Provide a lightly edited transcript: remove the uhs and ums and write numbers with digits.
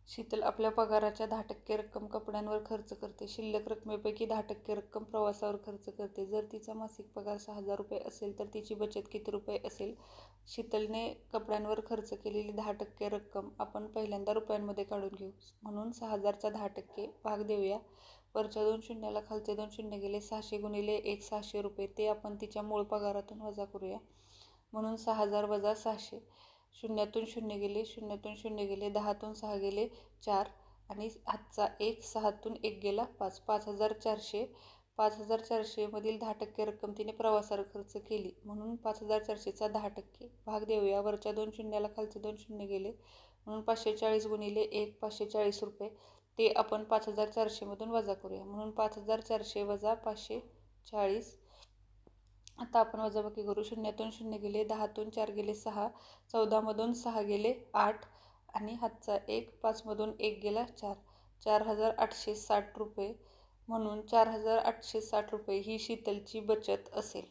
शीतल आपल्या पगाराच्या 10% रक्कम कपड्यांवर खर्च करते. शिल्लक रकमेपैकी 10% रक्कम प्रवासावर खर्च करते. जर तिचा मासिक पगार 6,000 रुपये असेल तर तिची बचत किती रुपये असेल? शीतलने कपड्यांवर खर्च केलेली 10% रक्कम आपण पहिल्यांदा रुपयांमध्ये काढून घेऊ. म्हणून 6,000चा 10% भाग देऊया. वरच्या 2 शून्याला खालचे 2 शून्य गेले. 600 गुणिले 1 600 रुपये. ते आपण तिच्या मूळ पगारातून वजा करूया. म्हणून 6,000 वजा 600. शून्यातून शून्य गेले, शून्यातून शून्य गेले, 10तून 6 गेले 4 आणि हातचा 1, 6तून 1 गेला 5. 5,400. 5,400 मधील 10% रक्कम तिने प्रवासावर खर्च केली. म्हणून 5,400चा 10% भाग देऊया. वरच्या 2 शून्याला खालचे 2 शून्य गेले. म्हणून 540 गुणिले 1 540 रुपये. ते आपण 5,400 मधून वजा करूया. म्हणून 5,400 वजा 540. आता आपण वजाबाकी करू. शून्यातून शून्य गेले, 10तून 4 गेले 6, 14मधून 6 गेले 8 आणि हातचा 1, 5मधून 1 गेला 4. 4,860 रुपये. म्हणून 4,860 रुपये ही शीतलची बचत असेल.